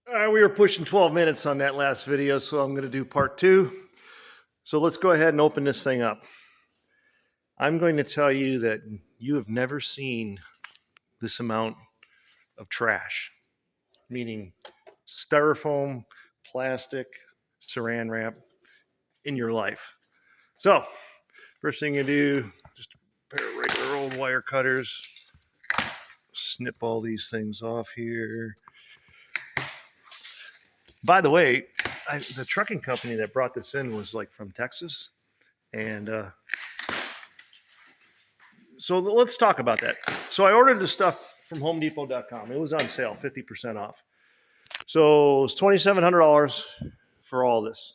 We were pushing 12 minutes on that last video, so I'm going to do part two. So let's go ahead and open this thing up. I'm going to tell you that you have never seen this amount of trash, meaning styrofoam, plastic, saran wrap in your life. So, first thing you do, just a pair of regular old wire cutters, snip all these things off here. By the way, the trucking company that brought this in was like from Texas. And so let's talk about that. So I ordered the stuff from HomeDepot.com. It was on sale, 50% off. So it's $2,700 for all this.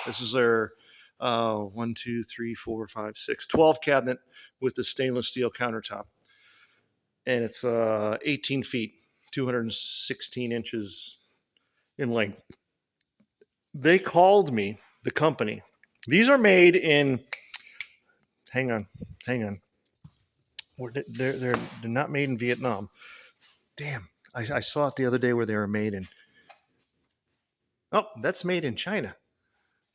This is their 1, 2, 3, 4, 5, 6, 12 cabinet with the stainless steel countertop. And it's 18 feet, 216 inches in length. They called me, the company. These are made in, hang on. They're not made in Vietnam. Damn, I saw it the other day where they were made in. Oh, that's made in China.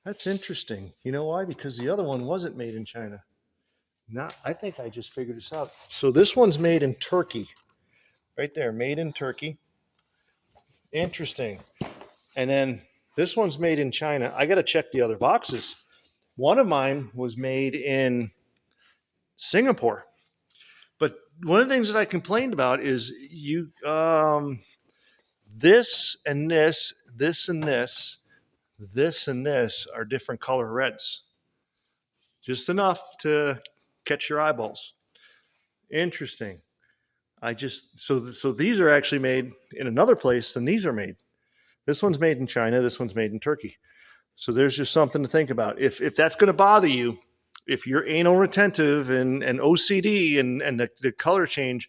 That's interesting. You know why? Because the other one wasn't made in China. I think I just figured this out. So this one's made in Turkey. Right there, made in Turkey. Interesting. And then this one's made in China. I got to check the other boxes. One of mine was made in Singapore. But one of the things that I complained about is this and this, this and this are different color reds. Just enough to catch your eyeballs. Interesting. So these are actually made in another place than these are made. This one's made in China, this one's made in Turkey. So there's just something to think about. If that's going to bother you, if you're anal retentive and OCD and the color change,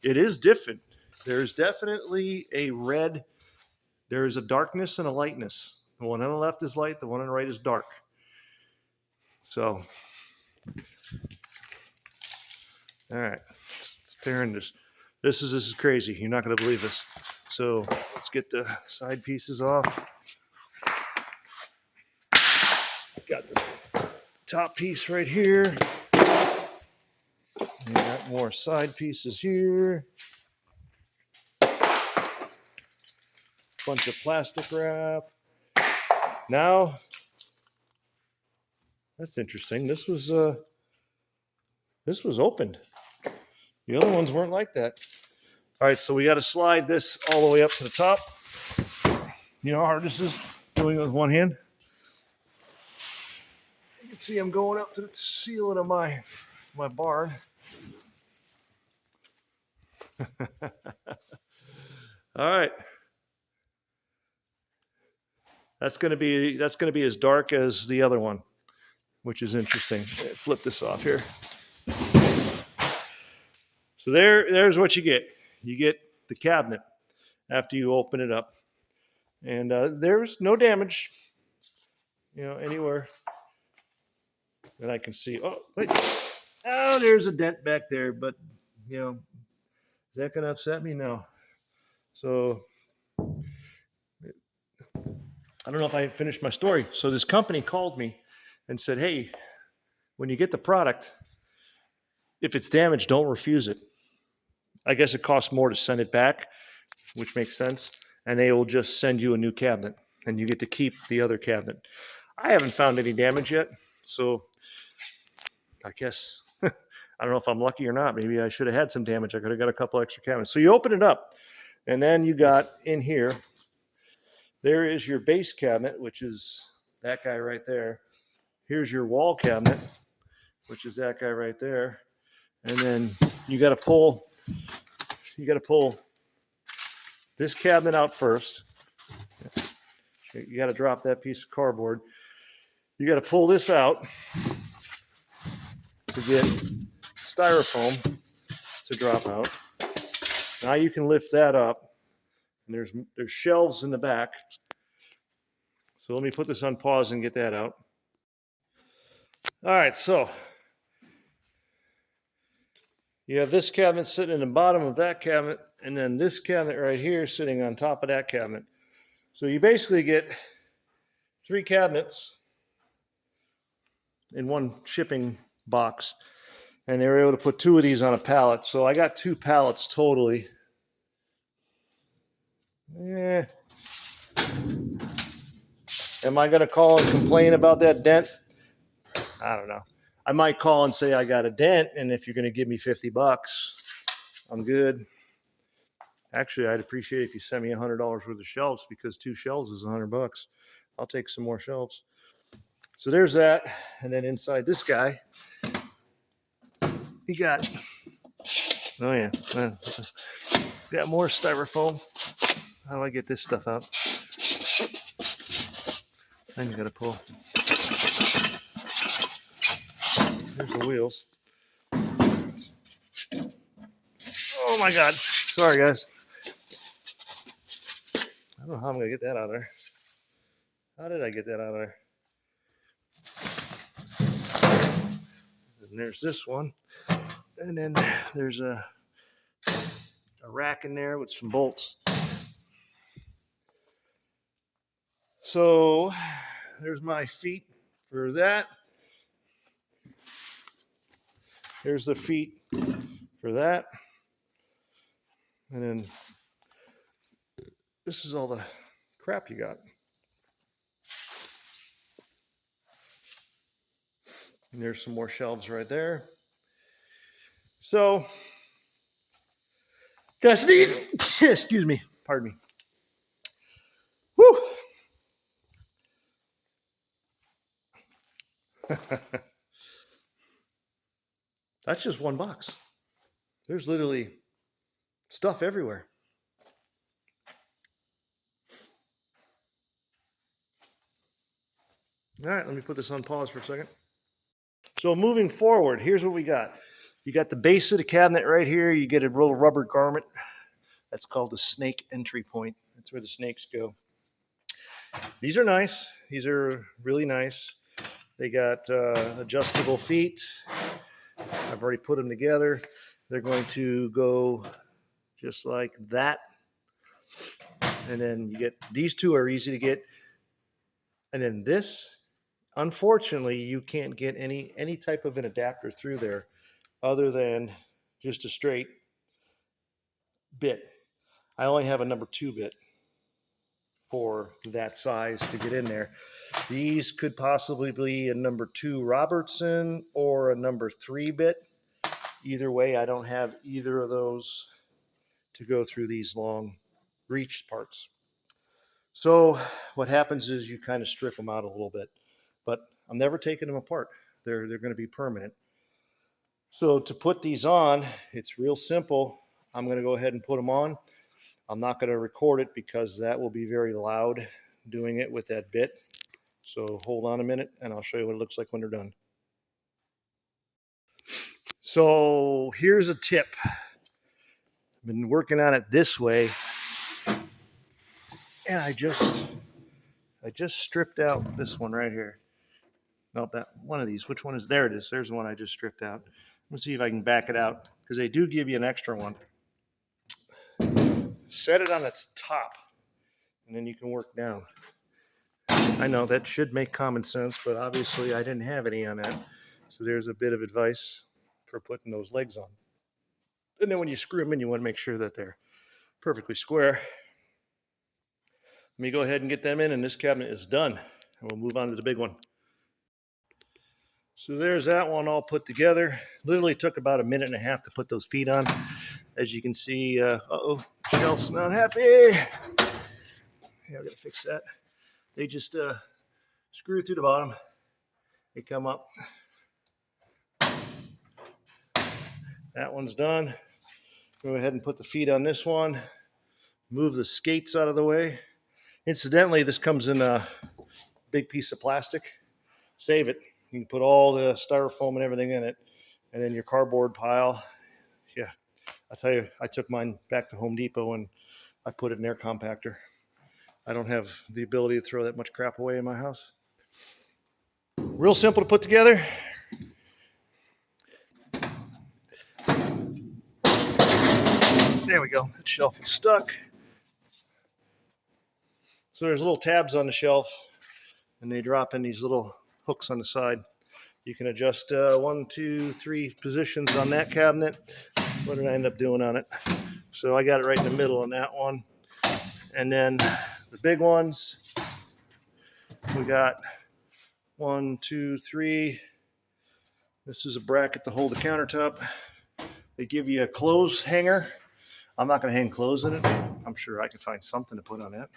it is different. There's definitely a red. There is a darkness and a lightness. The one on the left is light. The one on the right is dark. So, all right, let's tear in this. This is crazy. You're not going to believe this. So let's get the side pieces off. Got the top piece right here. We got more side pieces here. Bunch of plastic wrap. Now, that's interesting. This was opened. The other ones weren't like that. All right, so we got to slide this all the way up to the top. You know how hard this is doing it with one hand? You can see I'm going up to the ceiling of my barn. All right. That's going to be as dark as the other one, which is interesting. Flip this off here. So there's what you get. You get the cabinet after you open it up, and there's no damage, anywhere that I can see. Oh, wait. Oh, there's a dent back there, but is that going to upset me? No. So I don't know if I finished my story. So this company called me and said, "Hey, when you get the product, if it's damaged, don't refuse it. I guess it costs more to send it back, which makes sense, and they will just send you a new cabinet, and you get to keep the other cabinet." I haven't found any damage yet, so I guess I don't know if I'm lucky or not. Maybe I should have had some damage. I could have got a couple extra cabinets. So you open it up, and then you got in here, there is your base cabinet, which is that guy right there. Here's your wall cabinet, which is that guy right there. And then you got to pull this cabinet out first. You got to drop that piece of cardboard. You got to pull this out to get styrofoam to drop out. Now you can lift that up, and there's shelves in the back. So let me put this on pause and get that out. All right, so you have this cabinet sitting in the bottom of that cabinet, and then this cabinet right here sitting on top of that cabinet. So you basically get 3 cabinets in one shipping box, and they were able to put 2 of these on a pallet. So I got 2 pallets totally. Yeah. Am I going to call and complain about that dent? I don't know. I might call and say I got a dent, and if you're going to give me $50, I'm good. Actually, I'd appreciate if you send me $100 worth of shelves, because 2 shelves is $100. I'll take some more shelves. So there's that. And then inside this guy, you got, oh yeah, got more styrofoam. How do I get this stuff out? Then you got to pull. There's the wheels. Oh my God. Sorry, guys. I don't know how I'm going to get that out of there. How did I get that out of there? And there's this one. And then there's a rack in there with some bolts. So there's my feet for that. There's the feet for that. And then this is all the crap you got. And there's some more shelves right there. So, guys, these, excuse me, pardon me. Woo! That's just one box. There's literally stuff everywhere. All right, let me put this on pause for a second. So moving forward, here's what we got. You got the base of the cabinet right here. You get a little rubber garment. That's called the snake entry point. That's where the snakes go. These are nice. These are really nice. They got adjustable feet. I've already put them together. They're going to go just like that. And then you get, these 2 are easy to get. And then this, unfortunately, you can't get any type of an adapter through there other than just a straight bit. I only have a number 2 bit for that size to get in there. These could possibly be a number 2 Robertson or a number 3 bit. Either way, I don't have either of those to go through these long reach parts. So what happens is you kind of strip them out a little bit, but I'm never taking them apart. They're going to be permanent. So to put these on, it's real simple. I'm going to go ahead and put them on. I'm not going to record it because that will be very loud doing it with that bit. So hold on a minute and I'll show you what it looks like when they're done. So here's a tip. I've been working on it this way, and I just stripped out this one right here. No, that one of these. Which one is there? It is. There's the one I just stripped out. Let's see if I can back it out, because they do give you an extra one. Set it on its top, and then you can work down. I know that should make common sense, but obviously I didn't have any on that. So there's a bit of advice for putting those legs on. And then when you screw them in, you want to make sure that they're perfectly square. Let me go ahead and get them in, and this cabinet is done. And we'll move on to the big one. So there's that one all put together. Literally took about a minute and a half to put those feet on. As you can see, shelf's not happy. Yeah, I gotta fix that. They just screw through the bottom. They come up. That one's done. Go ahead and put the feet on this one. Move the skates out of the way. Incidentally, this comes in a big piece of plastic. Save it. You can put all the styrofoam and everything in it. And then your cardboard pile. Yeah, I tell you, I took mine back to Home Depot and I put it in their compactor. I don't have the ability to throw that much crap away in my house. Real simple to put together. There we go. That shelf is stuck. So there's little tabs on the shelf, and they drop in these little hooks on the side. You can adjust 1, 2, 3 positions on that cabinet. What did I end up doing on it? So I got it right in the middle on that one. And then the big ones, we got 1, 2, 3. This is a bracket to hold the countertop. They give you a clothes hanger. I'm not going to hang clothes in it. I'm sure I can find something to put on that.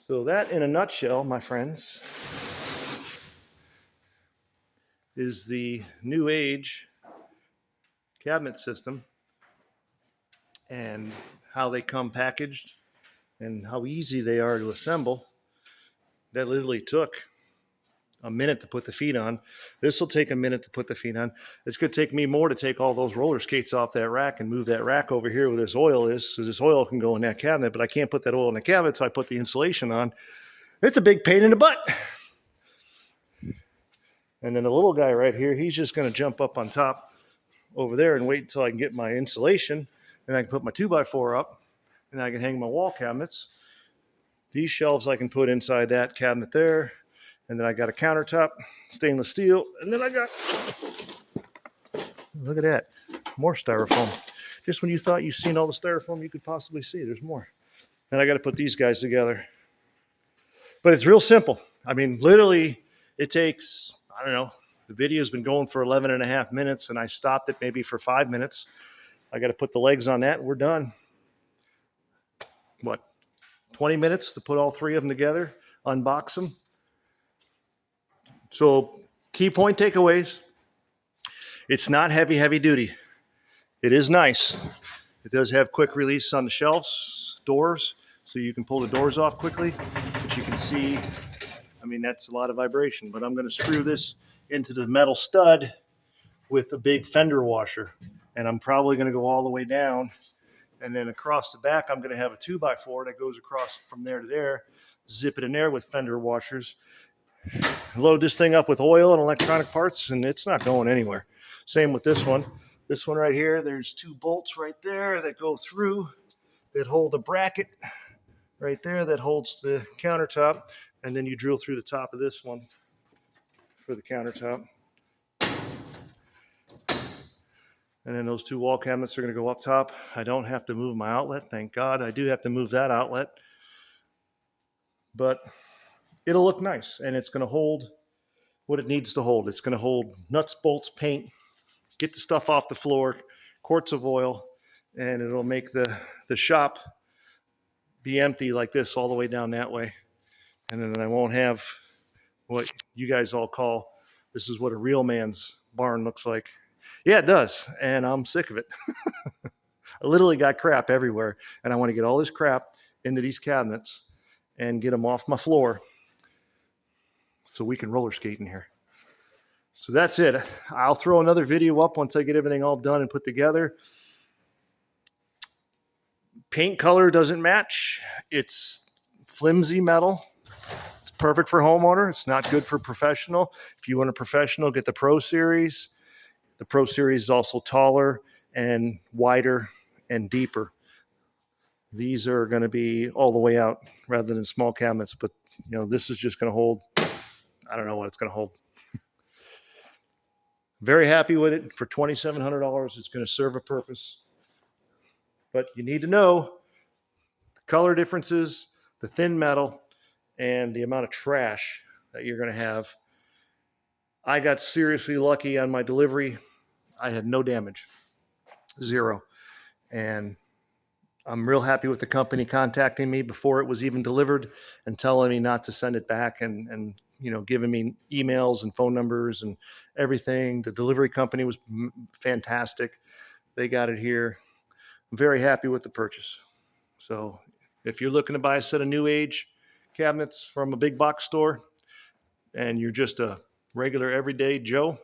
So that, in a nutshell, my friends, is the new age cabinet system and how they come packaged and how easy they are to assemble. That literally took a minute to put the feet on. This will take a minute to put the feet on. It's going to take me more to take all those roller skates off that rack and move that rack over here where this oil is, so this oil can go in that cabinet, but I can't put that oil in the cabinet, so I put the insulation on. It's a big pain in the butt. And then the little guy right here, he's just going to jump up on top over there and wait until I can get my insulation, and I can put my 2x4 up, and I can hang my wall cabinets. These shelves I can put inside that cabinet there, and then I got a countertop, stainless steel, and then I got, look at that, more styrofoam. Just when you thought you've seen all the styrofoam you could possibly see, there's more. Then I got to put these guys together. But it's real simple. I mean, literally, it takes, I don't know, the video's been going for 11 and a half minutes, and I stopped it maybe for 5 minutes. I got to put the legs on that, and we're done. What, 20 minutes to put all 3 of them together, unbox them. So key point takeaways. It's not heavy duty. It is nice. It does have quick release on the shelves, doors, so you can pull the doors off quickly. But you can see, I mean, that's a lot of vibration, but I'm going to screw this into the metal stud with a big fender washer. And I'm probably going to go all the way down. And then across the back, I'm going to have a 2x4 that goes across from there to there, zip it in there with fender washers. Load this thing up with oil and electronic parts, and it's not going anywhere. Same with this one. This one right here, there's 2 bolts right there that go through that hold a bracket right there that holds the countertop, and then you drill through the top of this one for the countertop. And then those 2 wall cabinets are going to go up top. I don't have to move my outlet, thank God. I do have to move that outlet, but it'll look nice, and it's going to hold what it needs to hold. It's going to hold nuts, bolts, paint, get the stuff off the floor, quarts of oil, and it'll make the shop be empty like this all the way down that way. And then I won't have what you guys all call, this is what a real man's barn looks like. Yeah, it does, and I'm sick of it. I literally got crap everywhere, and I want to get all this crap into these cabinets and get them off my floor so we can roller skate in here. So that's it. I'll throw another video up once I get everything all done and put together. Paint color doesn't match. It's flimsy metal. It's perfect for homeowner. It's not good for professional. If you want a professional, get the Pro Series. The Pro Series is also taller and wider and deeper. These are going to be all the way out rather than small cabinets, but you know, this is just going to hold, I don't know what it's going to hold. Very happy with it. For $2,700, it's going to serve a purpose. But you need to know the color differences, the thin metal, and the amount of trash that you're going to have. I got seriously lucky on my delivery. I had no damage, 0. And I'm real happy with the company contacting me before it was even delivered and telling me not to send it back, and you know, giving me emails and phone numbers and everything. The delivery company was fantastic. They got it here. I'm very happy with the purchase. So if you're looking to buy a set of new age cabinets from a big box store and you're just a regular everyday Joe,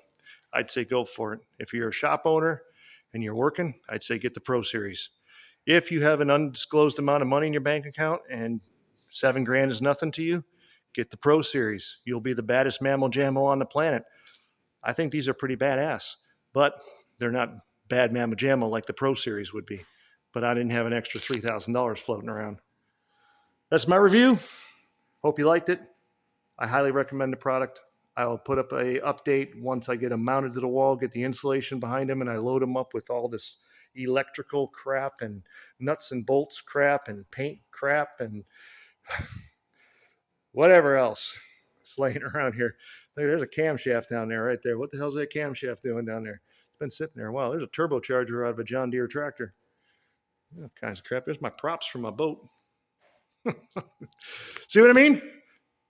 I'd say go for it. If you're a shop owner and you're working, I'd say get the Pro Series. If you have an undisclosed amount of money in your bank account and $7,000 is nothing to you, get the Pro Series. You'll be the baddest mammal jammo on the planet. I think these are pretty badass, but they're not bad mamma jamma like the Pro Series would be. but I didn't have an extra $3,000 floating around. That's my review. Hope you liked it. I highly recommend the product. I will put up a update once I get them mounted to the wall, get the insulation behind them, and I load them up with all this electrical crap and nuts and bolts crap and paint crap and whatever else is laying around here. There's a camshaft down there right there. What the hell's that camshaft doing down there? It's been sitting there. Wow, there's a turbocharger out of a John Deere tractor. All kinds of crap. There's my props for my boat. See what I mean?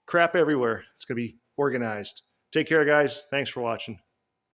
Crap everywhere. It's going to be organized. Take care, guys. Thanks for watching.